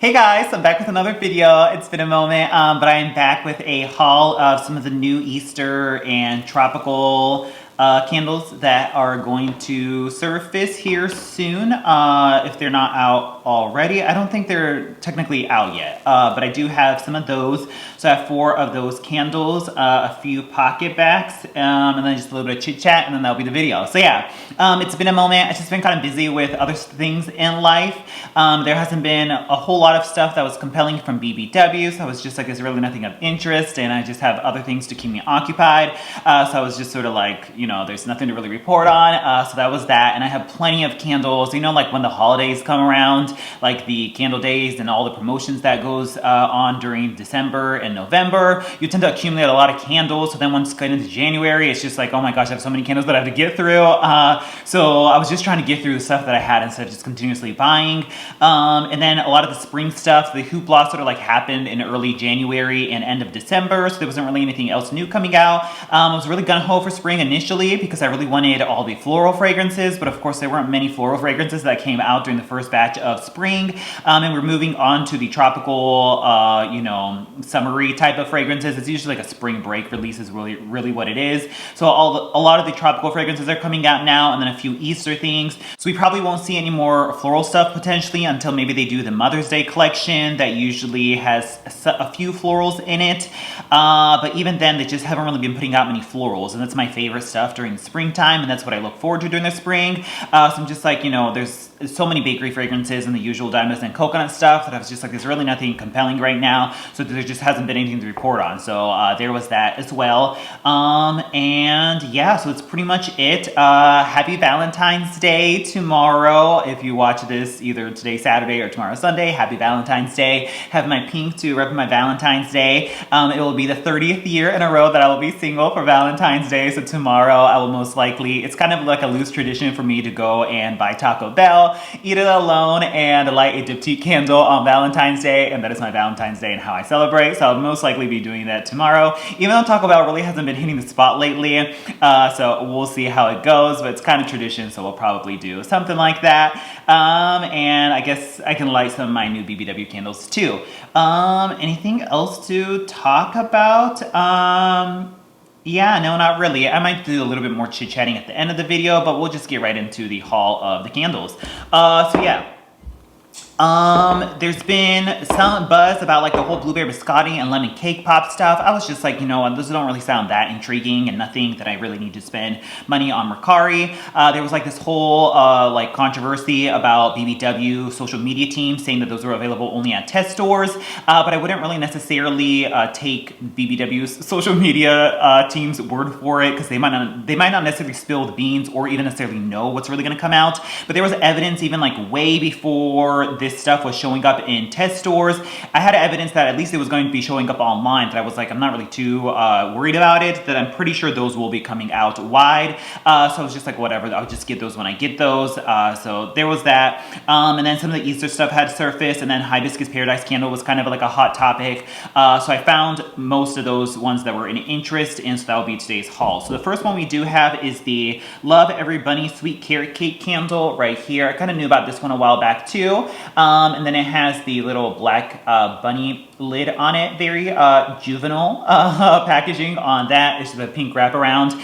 Hey guys, I'm back with another video. It's been a moment, but I am back with a haul of some of the new Easter and tropical candles that are going to surface here soon, if they're not out already. I don't think they're technically out yet, but I do have some of those. So I have 4 of those candles, a few PocketBacs, and then just a little bit of chit chat, and then that'll be the video. So yeah, it's been a moment. I've just been kind of busy with other things in life. There hasn't been a whole lot of stuff that was compelling from BBW, so I was just like, there's really nothing of interest, and I just have other things to keep me occupied. So I was just sort of like, you know, there's nothing to really report on. So that was that, and I have plenty of candles. You know, like when the holidays come around, like the candle days and all the promotions that goes on during December and November, you tend to accumulate a lot of candles. So then once you get into January, it's just like, oh my gosh, I have so many candles that I have to get through. So I was just trying to get through the stuff that I had instead of just continuously buying. And then a lot of the spring stuff, the hoopla sort of like happened in early January and end of December, so there wasn't really anything else new coming out. I was really gung-ho for spring initially because I really wanted all the floral fragrances, but of course there weren't many floral fragrances that came out during the first batch of spring. And we're moving on to the tropical, you know, summery type of fragrances. It's usually like a spring break release is really what it is. So a lot of the tropical fragrances are coming out now, and then a few Easter things. So we probably won't see any more floral stuff potentially until maybe they do the Mother's Day collection that usually has a few florals in it. But even then, they just haven't really been putting out many florals, and that's my favorite stuff during springtime, and that's what I look forward to during the spring. So I'm just like, you know, there's so many bakery fragrances and the usual diamonds and coconut stuff that I was just like, there's really nothing compelling right now, so there just hasn't been anything to report on. So there was that as well. And yeah, so that's pretty much it. Happy Valentine's Day tomorrow. If you watch this either today Saturday or tomorrow Sunday, happy Valentine's Day. Have my pink to rep my Valentine's Day. It will be the 30th year in a row that I will be single for Valentine's Day, so tomorrow I will most likely, it's kind of like a loose tradition for me to go and buy Taco Bell, eat it alone, and light a diptyque candle on Valentine's Day, and that is my Valentine's Day and how I celebrate. So I'll most likely be doing that tomorrow, even though Taco Bell really hasn't been hitting the spot lately. So we'll see how it goes, but it's kind of tradition, so we'll probably do something like that. And I guess I can light some of my new BBW candles too. Anything else to talk about? Yeah, no, not really. I might do a little bit more chit-chatting at the end of the video, but we'll just get right into the haul of the candles. So yeah. There's been some buzz about like the whole blueberry biscotti and lemon cake pop stuff. I was just like, you know, those don't really sound that intriguing and nothing that I really need to spend money on Mercari. There was like this whole like controversy about BBW social media team saying that those were available only at test stores, but I wouldn't really necessarily take BBW's social media team's word for it, because they might not necessarily spill the beans or even necessarily know what's really going to come out. But there was evidence even like way before this stuff was showing up in test stores. I had evidence that at least it was going to be showing up online, that I was like, I'm not really too worried about it, that I'm pretty sure those will be coming out wide. So I was just like, whatever, I'll just get those when I get those. So there was that. And then some of the Easter stuff had surfaced, and then Hibiscus Paradise candle was kind of like a hot topic. So I found most of those ones that were in interest, and so that will be today's haul. So the first one we do have is the Love Every Bunny Sweet Carrot Cake candle right here. I kind of knew about this one a while back too. And then it has the little black bunny lid on it, very juvenile packaging on that. It's the pink wraparound.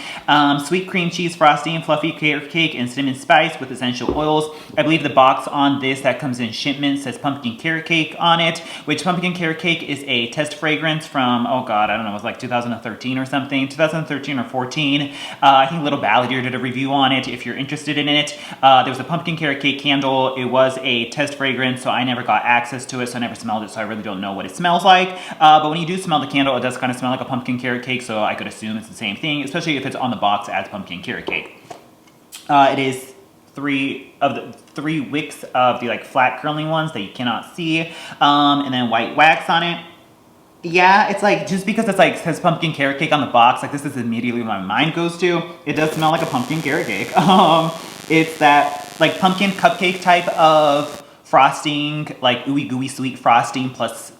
Sweet cream cheese frosting, fluffy carrot cake, and cinnamon spice with essential oils. I believe the box on this that comes in shipment says pumpkin carrot cake on it, which pumpkin carrot cake is a test fragrance from, oh god, I don't know, it was like 2013 or something, 2013 or 14. I think Little Balladeer did a review on it if you're interested in it. There was a pumpkin carrot cake candle. It was a test fragrance, so I never got access to it, so I never smelled it, so I really don't know what it smells like. But when you do smell the candle, it does kind of smell like a pumpkin carrot cake, so I could assume it's the same thing, especially if it's on the box as pumpkin carrot cake. It is 3 wicks of the like flat curling ones that you cannot see, and then white wax on it. Yeah, it's like, just because it's like says pumpkin carrot cake on the box, like this is immediately what my mind goes to. It does smell like a pumpkin carrot cake. It's that like pumpkin cupcake type of frosting, like ooey gooey sweet frosting plus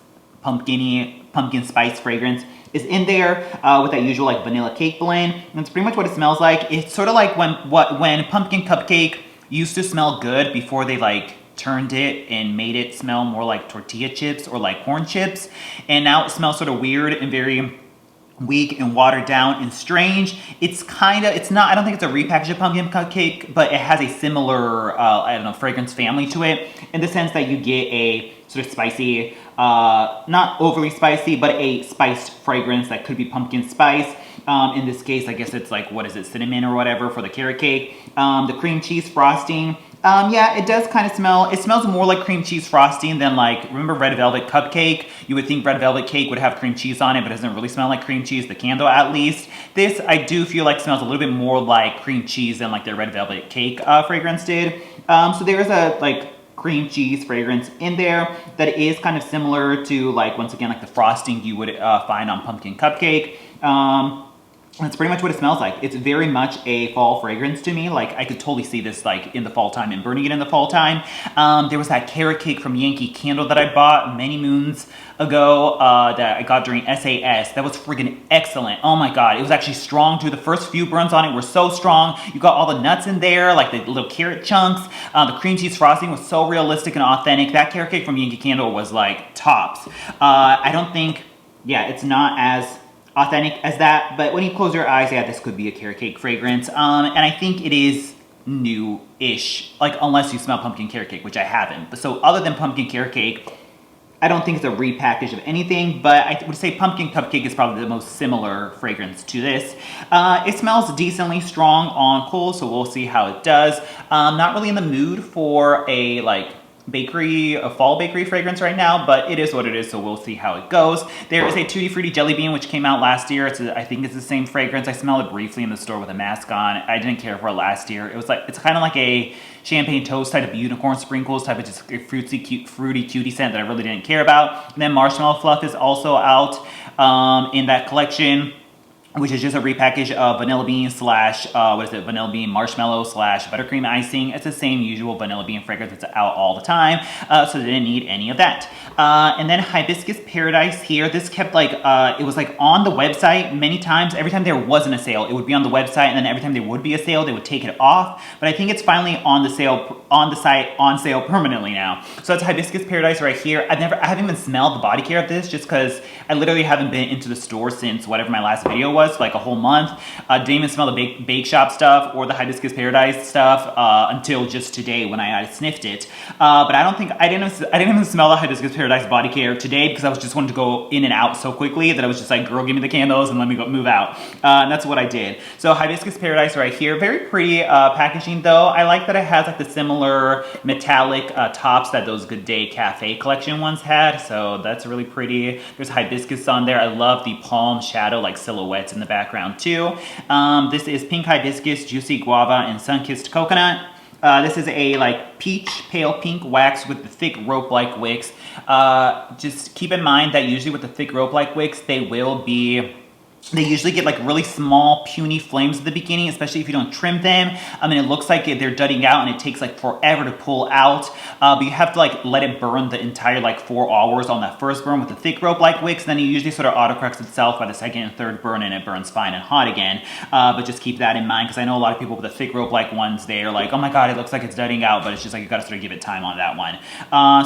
pumpkin spice fragrance is in there with that usual like vanilla cake blend. And that's pretty much what it smells like. It's sort of like when pumpkin cupcake used to smell good before they like turned it and made it smell more like tortilla chips or like corn chips. And now it smells sort of weird and very weak and watered down and strange. It's not, I don't think it's a repackage of pumpkin cupcake, but it has a similar, I don't know, fragrance family to it, in the sense that you get a sort of spicy, not overly spicy, but a spiced fragrance that could be pumpkin spice. In this case, I guess it's like, what is it, cinnamon or whatever for the carrot cake. The cream cheese frosting. Yeah, it does kind of smell, it smells more like cream cheese frosting than like, remember red velvet cupcake? You would think red velvet cake would have cream cheese on it, but it doesn't really smell like cream cheese, the candle at least. This, I do feel like smells a little bit more like cream cheese than like their red velvet cake fragrance did. So there's a like cream cheese fragrance in there that is kind of similar to like, once again, like the frosting you would find on pumpkin cupcake. That's pretty much what it smells like. It's very much a fall fragrance to me. Like, I could totally see this like in the fall time and burning it in the fall time. There was that carrot cake from Yankee Candle that I bought many moons ago that I got during SAS. That was friggin' excellent. Oh my god, it was actually strong too. The first few burns on it were so strong. You got all the nuts in there, like the little carrot chunks. The cream cheese frosting was so realistic and authentic. That carrot cake from Yankee Candle was like tops. I don't think, yeah, it's not as authentic as that, but when you close your eyes, yeah, this could be a carrot cake fragrance. And I think it is new-ish, like unless you smell pumpkin carrot cake, which I haven't. But so other than pumpkin carrot cake, I don't think it's a repackage of anything, but I would say pumpkin cupcake is probably the most similar fragrance to this. It smells decently strong on cool, so we'll see how it does. Not really in the mood for a like bakery, a fall bakery fragrance right now, but it is what it is, so we'll see how it goes. There is a Tutti Frutti Jelly Bean, which came out last year. I think it's the same fragrance. I smelled it briefly in the store with a mask on. I didn't care for it last year. It was like, it's kind of like a champagne toast type of unicorn sprinkles type of just fruity cutie scent that I really didn't care about. And then Marshmallow Fluff is also out in that collection, which is just a repackage of vanilla bean slash, vanilla bean marshmallow slash buttercream icing. It's the same usual vanilla bean fragrance that's out all the time, so they didn't need any of that. And then Hibiscus Paradise here, this kept like, it was like on the website many times. Every time there wasn't a sale, it would be on the website, and then every time there would be a sale, they would take it off. But I think it's finally on the sale, on the site, on sale permanently now. So that's Hibiscus Paradise right here. I haven't even smelled the body care of this, just because I literally haven't been into the store since whatever my last video was, like a whole month. Didn't even smell the bake shop stuff or the Hibiscus Paradise stuff until just today when I sniffed it. But I didn't even smell the Hibiscus Paradise body care today because I was just wanting to go in and out so quickly that I was just like, girl, give me the candles and let me go move out. And that's what I did. So Hibiscus Paradise right here, very pretty packaging though. I like that it has like the similar metallic tops that those Good Day Cafe collection ones had. So that's really pretty. There's hibiscus on there. I love the palm shadow like silhouettes in the background too. This is Pink Hibiscus, Juicy Guava, and Sun-Kissed Coconut. This is a like peach pale pink wax with the thick rope-like wicks. Just keep in mind that usually with the thick rope-like wicks, they usually get like really small puny flames at the beginning, especially if you don't trim them. I mean, it looks like they're jutting out and it takes like forever to pull out. But you have to like let it burn the entire like 4 hours on that first burn with the thick rope-like wicks. Then it usually sort of autocorrects itself by the second and third burn and it burns fine and hot again. But just keep that in mind because I know a lot of people with the thick rope-like ones, they're like, oh my god, it looks like it's jutting out, but it's just like you gotta sort of give it time on that one.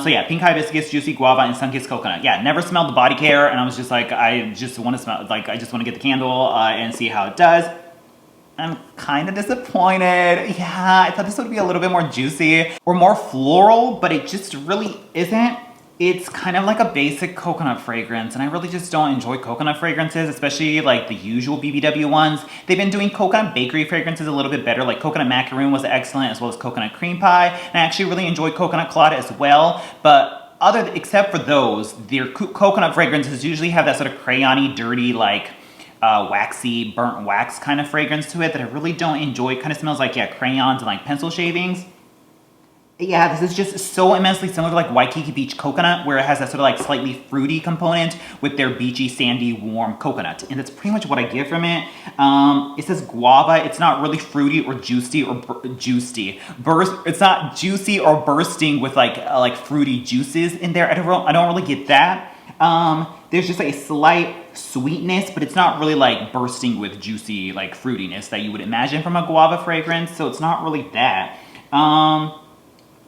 So yeah, Pink Hibiscus, Juicy Guava, and Sun-Kissed Coconut. Yeah, never smelled the body care and I was just like, I just want to smell, like I just want to get the candle and see how it does. I'm kind of disappointed. Yeah, I thought this would be a little bit more juicy or more floral, but it just really isn't. It's kind of like a basic coconut fragrance, and I really just don't enjoy coconut fragrances, especially like the usual BBW ones. They've been doing coconut bakery fragrances a little bit better, like coconut macaroon was excellent, as well as coconut cream pie, and I actually really enjoy coconut colada as well, but except for those, their coconut fragrances usually have that sort of crayony, dirty, like waxy, burnt wax kind of fragrance to it that I really don't enjoy. It kind of smells like, yeah, crayons and like pencil shavings. Yeah, this is just so immensely similar to like Waikiki Beach Coconut, where it has that sort of like slightly fruity component with their beachy, sandy, warm coconut. And that's pretty much what I get from it. It says guava. It's not really fruity or juicy or it's not juicy or bursting with like fruity juices in there. I don't really get that. There's just a slight sweetness, but it's not really like bursting with juicy like fruitiness that you would imagine from a guava fragrance. So it's not really that.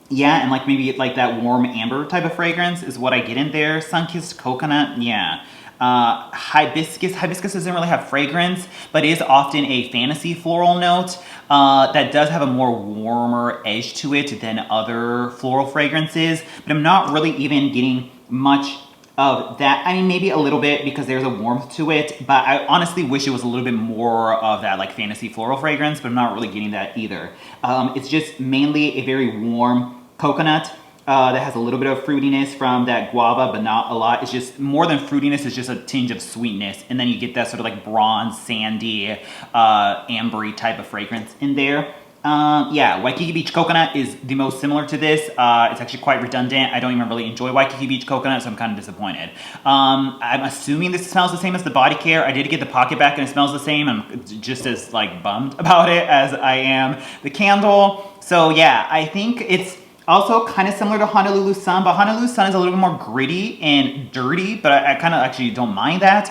Yeah, and like maybe like that warm amber type of fragrance is what I get in there. Sun-kissed coconut, yeah. Hibiscus doesn't really have fragrance, but is often a fantasy floral note that does have a more warmer edge to it than other floral fragrances. But I'm not really even getting much of that. I mean, maybe a little bit because there's a warmth to it, but I honestly wish it was a little bit more of that like fantasy floral fragrance, but I'm not really getting that either. It's just mainly a very warm coconut that has a little bit of fruitiness from that guava, but not a lot. It's just more than fruitiness, it's just a tinge of sweetness. And then you get that sort of like bronze, sandy, ambery type of fragrance in there. Yeah, Waikiki Beach Coconut is the most similar to this. It's actually quite redundant. I don't even really enjoy Waikiki Beach Coconut, so I'm kind of disappointed. I'm assuming this smells the same as the body care. I did get the PocketBac and it smells the same. I'm just as like bummed about it as I am the candle. So yeah, I think it's also kind of similar to Honolulu Sun, but Honolulu Sun is a little bit more gritty and dirty, but I kind of actually don't mind that.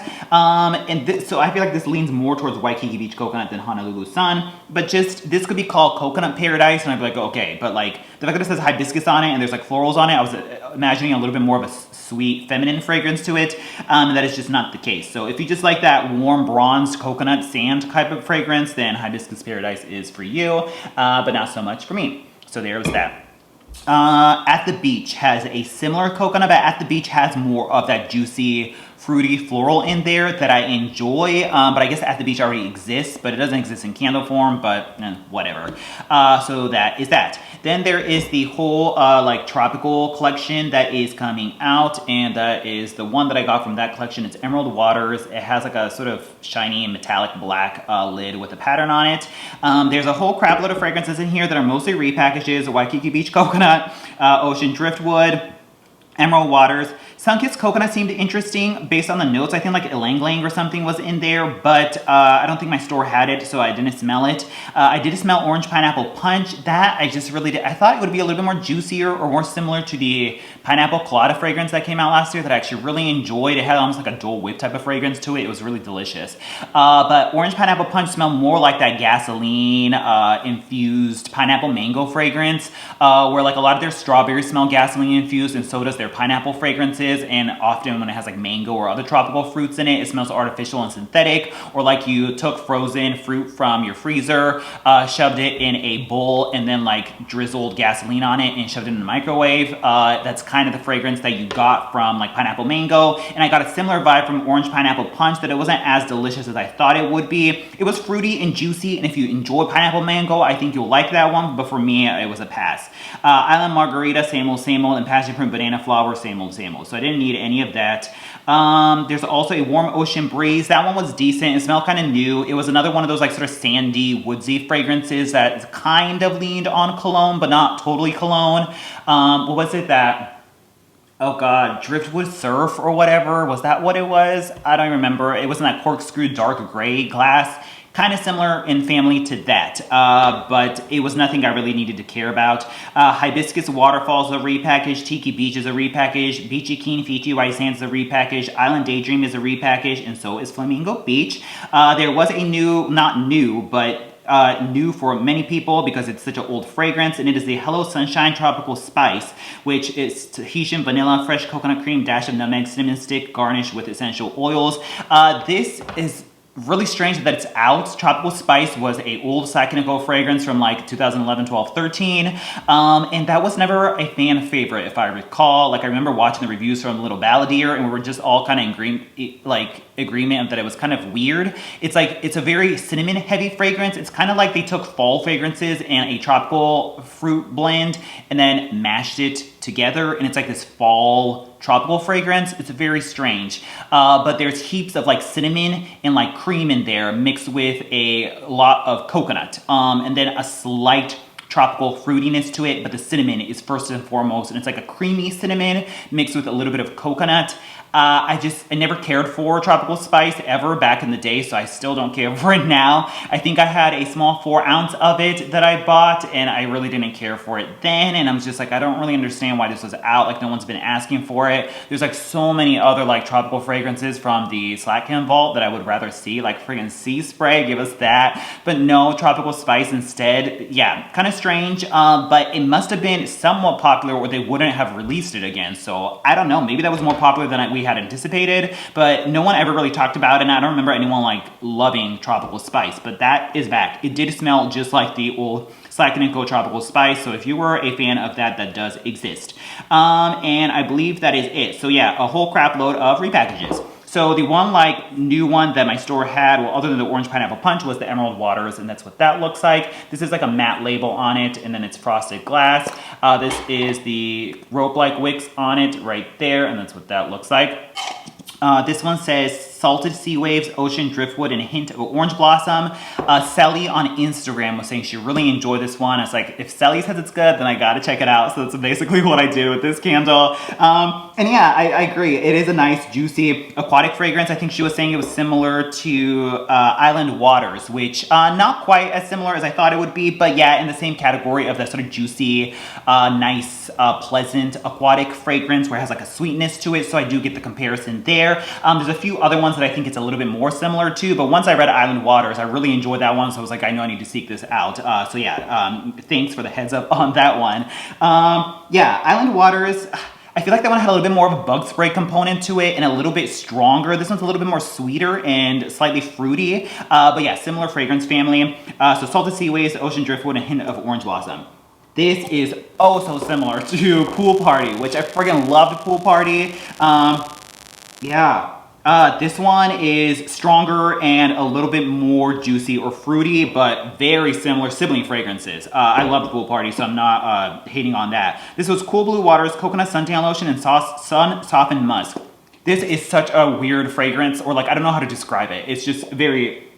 So I feel like this leans more towards Waikiki Beach Coconut than Honolulu Sun, but just, this could be called Coconut Paradise, and I'd be like, okay, but like, the fact that it says hibiscus on it and there's like florals on it, I was imagining a little bit more of a sweet feminine fragrance to it, and that is just not the case. So if you just like that warm bronzed coconut sand type of fragrance, then Hibiscus Paradise is for you, but not so much for me. So there was that. At the Beach has a similar coconut, but At the Beach has more of that juicy, fruity floral in there that I enjoy, but I guess At the Beach already exists, but it doesn't exist in candle form, but whatever. So that is that. Then there is the whole like tropical collection that is coming out, and that is the one that I got from that collection. It's Emerald Waters. It has like a sort of shiny metallic black lid with a pattern on it. There's a whole crap load of fragrances in here that are mostly repackages: Waikiki Beach Coconut, Ocean Driftwood, Emerald Waters. Sun-kissed coconut seemed interesting based on the notes. I think like ylang ylang or something was in there, but I don't think my store had it, so I didn't smell it. I did smell orange pineapple punch. That I just really did. I thought it would be a little bit more juicier or more similar to the pineapple colada fragrance that came out last year that I actually really enjoyed. It had almost like a Dole Whip type of fragrance to it. It was really delicious. But orange pineapple punch smelled more like that gasoline infused pineapple mango fragrance, where like a lot of their strawberries smell gasoline infused, and so does their pineapple fragrances. And often when it has like mango or other tropical fruits in it, it smells artificial and synthetic, or like you took frozen fruit from your freezer, shoved it in a bowl, and then like drizzled gasoline on it and shoved it in the microwave. That's kind of the fragrance that you got from like pineapple mango. And I got a similar vibe from orange pineapple punch, that it wasn't as delicious as I thought it would be. It was fruity and juicy, and if you enjoy pineapple mango, I think you'll like that one, but for me, it was a pass. Island Margarita, same old, and Passion Fruit Banana Flower, same old, same old. So I didn't need any of that. There's also a Warm Ocean Breeze. That one was decent. It smelled kind of new. It was another one of those like sort of sandy, woodsy fragrances that kind of leaned on cologne, but not totally cologne. What was it that... Oh god, Driftwood Surf or whatever. Was that what it was? I don't remember. It was in that corkscrew dark gray glass. Kind of similar in family to that, but it was nothing I really needed to care about. Hibiscus Waterfalls is a repackage. Tiki Beach is a repackage. Beachy Keen Fiji White Sands is a repackage. Island Daydream is a repackage, and so is Flamingo Beach. There was a new, not new, but new for many people because it's such an old fragrance, and it is the Hello Sunshine Tropical Spice, which is Tahitian vanilla, fresh coconut cream, dash of nutmeg, cinnamon stick, garnished with essential oils. This is really strange that it's out. Tropical Spice was a old Sakinico fragrance from like 2011, 12, 13. And that was never a fan favorite, if I recall. Like I remember watching the reviews from Little Balladeer, and we were just all kind of in agreement that it was kind of weird. It's like, it's a very cinnamon heavy fragrance. It's kind of like they took fall fragrances and a tropical fruit blend and then mashed it together, and it's like this fall tropical fragrance. It's very strange, but there's heaps of like cinnamon and like cream in there mixed with a lot of coconut, and then a slight tropical fruitiness to it, but the cinnamon is first and foremost, and it's like a creamy cinnamon mixed with a little bit of coconut. I never cared for Tropical Spice ever back in the day, so I still don't care for it now. I think I had a small 4 ounce of it that I bought, and I really didn't care for it then, and I'm just like, I don't really understand why this was out, like no one's been asking for it. There's like so many other like tropical fragrances from the Slatkin Vault that I would rather see, like friggin' Sea Spray, give us that. But no, Tropical Spice instead. Yeah, kind of strange strange, but it must have been somewhat popular or they wouldn't have released it again. So I don't know, maybe that was more popular than we had anticipated, but no one ever really talked about it, and I don't remember anyone like loving tropical spice, but that is back. It did smell just like the old Slack & Co tropical spice, so if you were a fan of that, that does exist. And I believe that is it. So yeah, a whole crap load of repackages. So the one like new one that my store had, well, other than the orange pineapple punch, was the Emerald Waters, and that's what that looks like. This is like a matte label on it, and then it's frosted glass. This is the rope-like wicks on it right there, and that's what that looks like. This one says salted sea waves, ocean driftwood, and a hint of orange blossom. Sally on Instagram was saying she really enjoyed this one. It's like, if Sally says it's good, then I gotta check it out. So that's basically what I do with this candle. And yeah, I agree. It is a nice, juicy, aquatic fragrance. I think she was saying it was similar to Island Waters, which not quite as similar as I thought it would be, but yeah, in the same category of that sort of juicy, nice, pleasant, aquatic fragrance where it has like a sweetness to it. So I do get the comparison there. There's a few other ones that I think it's a little bit more similar to, but once I read Island Waters, I really enjoyed that one, so I was like, I know I need to seek this out. So yeah, thanks for the heads up on that one. Yeah, Island Waters, I feel like that one had a little bit more of a bug spray component to it and a little bit stronger. This one's a little bit more sweeter and slightly fruity, but yeah, similar fragrance family. So salted sea waves, ocean driftwood, and a hint of orange blossom. This is oh so similar to Pool Party, which I friggin' loved Pool Party. Yeah. This one is stronger and a little bit more juicy or fruity, but very similar sibling fragrances. I love Pool Party, so I'm not hating on that. This was Cool Blue Waters, Coconut Suntan Lotion, and Sun Softened Musk. This is such a weird fragrance, or like, I don't know how to describe it. It's just very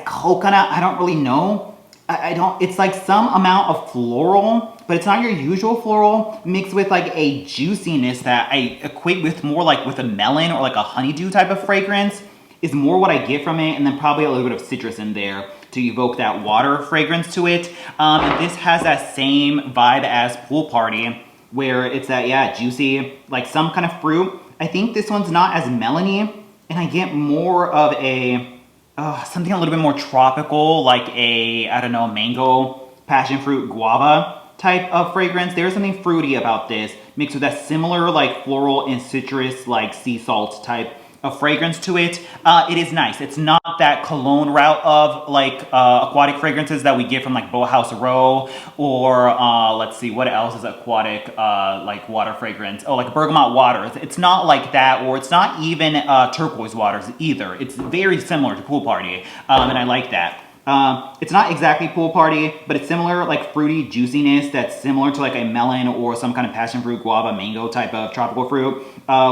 coconut, I don't really know. It's like some amount of floral, but it's not your usual floral, mixed with like a juiciness that I equate with more like with a melon or like a honeydew type of fragrance is more what I get from it, and then probably a little bit of citrus in there to evoke that water fragrance to it. And this has that same vibe as Pool Party, where it's that, yeah, juicy, like some kind of fruit. I think this one's not as melony, and I get more of a something a little bit more tropical, like a, I don't know, mango, passion fruit, guava type of fragrance. There's something fruity about this, mixed with that similar like floral and citrus, like sea salt type of fragrance to it. It is nice. It's not that cologne route of like aquatic fragrances that we get from like Boathouse Row, or let's see, what else is aquatic like water fragrance? Oh, like Bergamot Waters. It's not like that, or it's not even Turquoise Waters either. It's very similar to Pool Party, and I like that. It's not exactly Pool Party, but it's similar, like fruity juiciness that's similar to like a melon or some kind of passion fruit, guava, mango type of tropical fruit,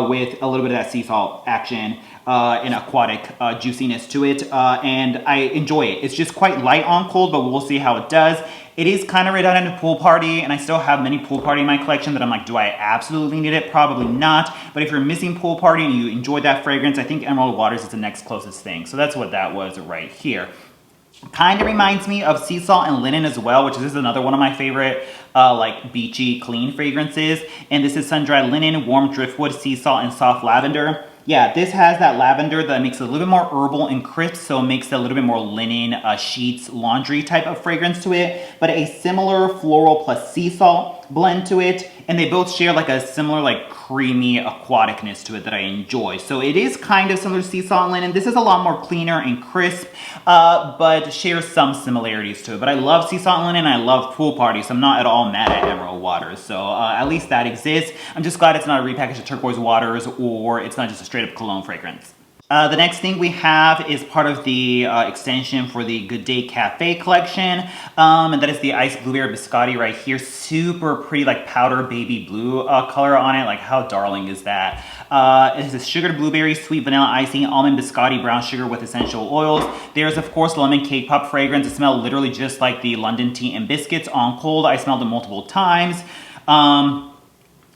with a little bit of that sea salt action and aquatic juiciness to it, and I enjoy it. It's just quite light on cold, but we'll see how it does. It is kind of redundant to Pool Party, and I still have many Pool Party in my collection that I'm like, do I absolutely need it? Probably not. But if you're missing Pool Party and you enjoyed that fragrance, I think Emerald Waters is the next closest thing. So that's what that was right here. Kind of reminds me of Sea Salt and Linen as well, which is another one of my favorite like beachy clean fragrances. And this is Sun-Dried Linen, Warm Driftwood, Sea Salt, and Soft Lavender. Yeah, this has that lavender that makes it a little bit more herbal and crisp, so it makes it a little bit more linen, sheets, laundry type of fragrance to it, but a similar floral plus sea salt blend to it, and they both share like a similar like creamy aquaticness to it that I enjoy. So it is kind of similar to Sea Salt and Linen. This is a lot more cleaner and crisp, but shares some similarities to it. But I love Sea Salt and Linen, and I love Pool Party, so I'm not at all mad at Emerald Waters. So at least that exists. I'm just glad it's not a repackaged Turquoise Waters, or it's not just a straight up cologne fragrance. The next thing we have is part of the extension for the Good Day Cafe collection, and that is the Iced Blueberry Biscotti right here. Super pretty, like powder baby blue color on it. Like, how darling is that? It has a sugared blueberry, sweet vanilla icing, almond biscotti, brown sugar with essential oils. There's of course lemon cake pop fragrance. It smells literally just like the London Tea and Biscuits on cold. I smelled it multiple times.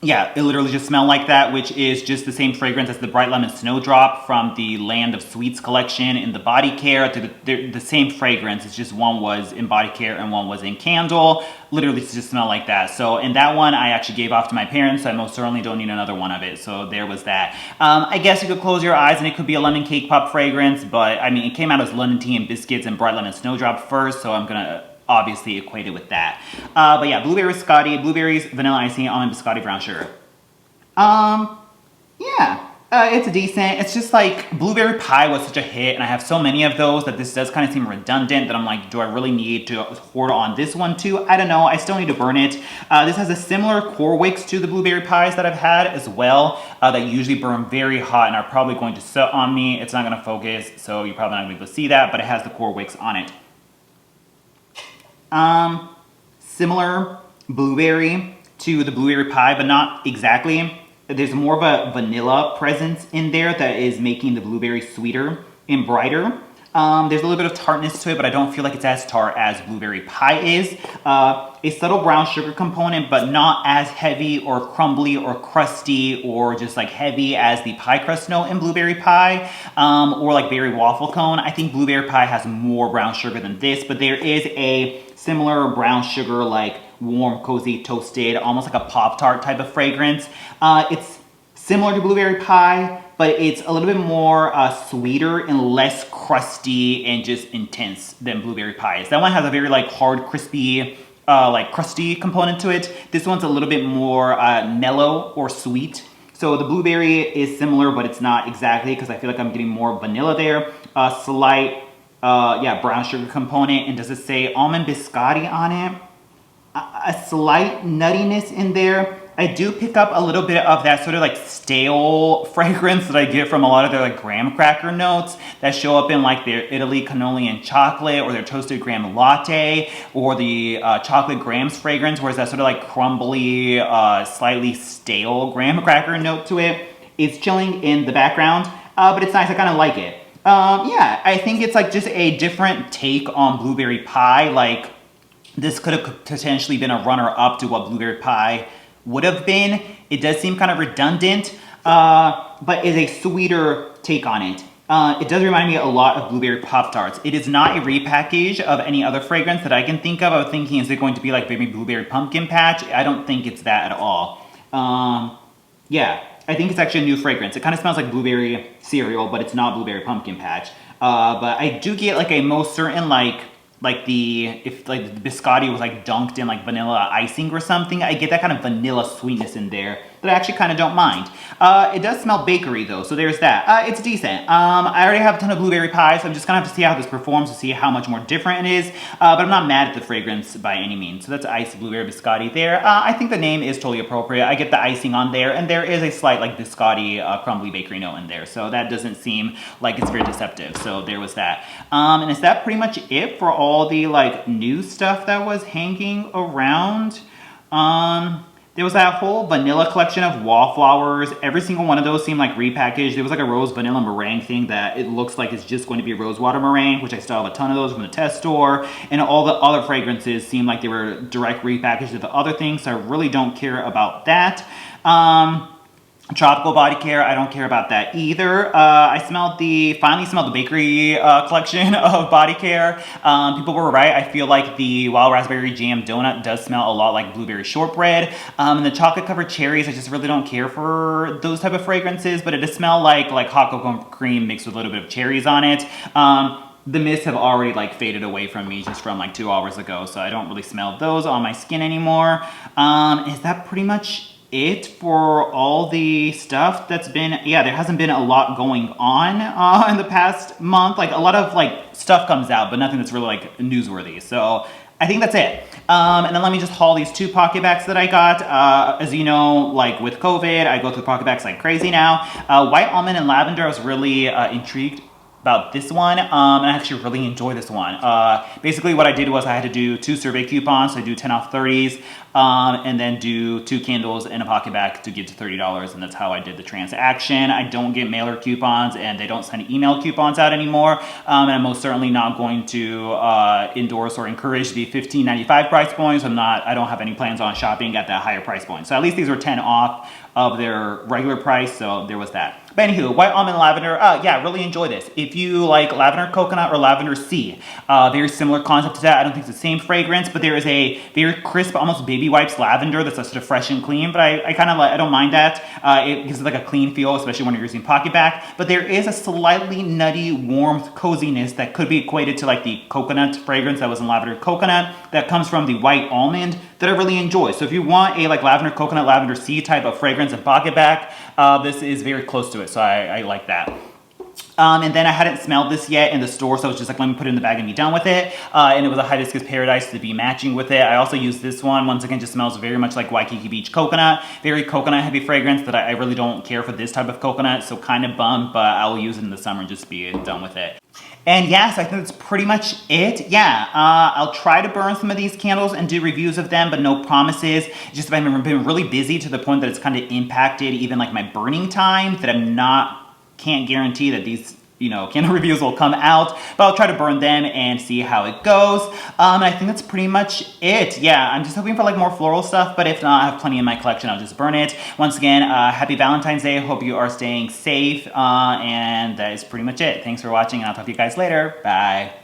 Yeah, it literally just smelled like that, which is just the same fragrance as the Bright Lemon Snowdrop from the Land of Sweets collection in the body care. They're the same fragrance. It's just one was in body care and one was in candle. Literally just smell like that. So, and that one I actually gave off to my parents, so I most certainly don't need another one of it. So there was that. I guess you could close your eyes and it could be a lemon cake pop fragrance, but I mean, it came out as London Tea and Biscuits and Bright Lemon Snowdrop first, so I'm gonna obviously equated with that. But yeah, blueberry biscotti, blueberries, vanilla icing, almond biscotti, brown sugar. Yeah. It's decent. It's just like blueberry pie was such a hit, and I have so many of those that this does kind of seem redundant that I'm like, do I really need to hoard on this one too? I don't know. I still need to burn it. This has a similar core wicks to the blueberry pies that I've had as well that usually burn very hot and are probably going to set on me. It's not going to focus, so you're probably not going to be able to see that, but it has the core wicks on it. Similar blueberry to the blueberry pie, but not exactly. There's more of a vanilla presence in there that is making the blueberry sweeter and brighter. There's a little bit of tartness to it, but I don't feel like it's as tart as blueberry pie is. A subtle brown sugar component, but not as heavy or crumbly or crusty or just like heavy as the pie crust note in blueberry pie or like berry waffle cone. I think blueberry pie has more brown sugar than this, but there is a similar brown sugar, like warm, cozy, toasted, almost like a Pop-Tart type of fragrance. It's similar to blueberry pie, but it's a little bit more sweeter and less crusty and just intense than blueberry pie is. That one has a very like hard, crispy, like crusty component to it. This one's a little bit more mellow or sweet. So the blueberry is similar, but it's not exactly, because I feel like I'm getting more vanilla there. Slight, brown sugar component. And does it say almond biscotti on it? A slight nuttiness in there. I do pick up a little bit of that sort of like stale fragrance that I get from a lot of their like graham cracker notes that show up in like their Italy cannoli and chocolate or their toasted graham latte or the chocolate grahams fragrance, whereas that sort of like crumbly, slightly stale graham cracker note to it is chilling in the background, but it's nice. I kind of like it. I think it's like just a different take on blueberry pie. Like, this could have potentially been a runner-up to what blueberry pie would have been. It does seem kind of redundant, but is a sweeter take on it. It does remind me a lot of blueberry Pop-Tarts. It is not a repackage of any other fragrance that I can think of. I was thinking, is it going to be like maybe blueberry pumpkin patch? I don't think it's that at all. I think it's actually a new fragrance. It kind of smells like blueberry cereal, but it's not blueberry pumpkin patch. But I do get like a most certain if the biscotti was like dunked in like vanilla icing or something, I get that kind of vanilla sweetness in there that I actually kind of don't mind. It does smell bakery though, so there's that. It's decent. I already have a ton of blueberry pie, so I'm just gonna have to see how this performs to see how much more different it is. But I'm not mad at the fragrance by any means. So that's iced blueberry biscotti there. I think the name is totally appropriate. I get the icing on there, and there is a slight like biscotti crumbly bakery note in there, so that doesn't seem like it's very deceptive. So there was that. And is that pretty much it for all the like new stuff that was hanging around? There was that whole vanilla collection of wallflowers. Every single one of those seemed like repackaged. There was like a rose vanilla meringue thing that it looks like it's just going to be rosewater meringue, which I still have a ton of those from the test store. And all the other fragrances seemed like they were direct repackaged of the other things, so I really don't care about that. Tropical body care, I don't care about that either. I finally smelled the bakery collection of body care. People were right. I feel like the wild raspberry jam donut does smell a lot like blueberry shortbread. And the chocolate covered cherries, I just really don't care for those type of fragrances, but it does smell like hot cocoa cream mixed with a little bit of cherries on it. The mists have already like faded away from me just from like 2 hours ago, so I don't really smell those on my skin anymore. Is that pretty much it for all the stuff that's been, there hasn't been a lot going on in the past month. Like a lot of like stuff comes out, but nothing that's really like newsworthy. So I think that's it. And then let me just haul these 2 PocketBacs that I got. As you know, like with COVID, I go through PocketBacs like crazy now. White almond and lavender, I was really intrigued about this one, and I actually really enjoy this one. Basically what I did was I had to do 2 survey coupons, so I do 10 off 30s, and then do 2 candles in a PocketBac to give to $30, and that's how I did the transaction. I don't get mailer coupons, and they don't send email coupons out anymore, and I'm most certainly not going to endorse or encourage the $15.95 price points. I don't have any plans on shopping at that higher price point. So at least these were 10 off of their regular price, so there was that. But anywho, white almond lavender, really enjoy this. If you like lavender coconut or lavender sea, very similar concept to that. I don't think it's the same fragrance, but there is a very crisp, almost baby Baby Wipes Lavender that's sort of fresh and clean, but I kind of like, I don't mind that. It gives it like a clean feel, especially when you're using PocketBac. But there is a slightly nutty warmth coziness that could be equated to like the coconut fragrance that was in Lavender Coconut that comes from the white almond that I really enjoy. So if you want a like lavender coconut, lavender sea type of fragrance in PocketBac, this is very close to it. So I like that. And then I hadn't smelled this yet in the store, so I was just like, let me put it in the bag and be done with it. And it was a Hibiscus Paradise to be matching with it. I also used this one. Once again, just smells very much like Waikiki Beach coconut. Very coconut heavy fragrance that I really don't care for this type of coconut, so kind of bummed, but I will use it in the summer and just be done with it. And yes, I think that's pretty much it. Yeah, I'll try to burn some of these candles and do reviews of them, but no promises. Just I've been really busy to the point that it's kind of impacted even like my burning time, that can't guarantee that these, candle reviews will come out, but I'll try to burn them and see how it goes. And I think that's pretty much it. Yeah, I'm just hoping for like more floral stuff, but if not, I have plenty in my collection. I'll just burn it. Once again, happy Valentine's Day. Hope you are staying safe. And that is pretty much it. Thanks for watching, and I'll talk to you guys later. Bye.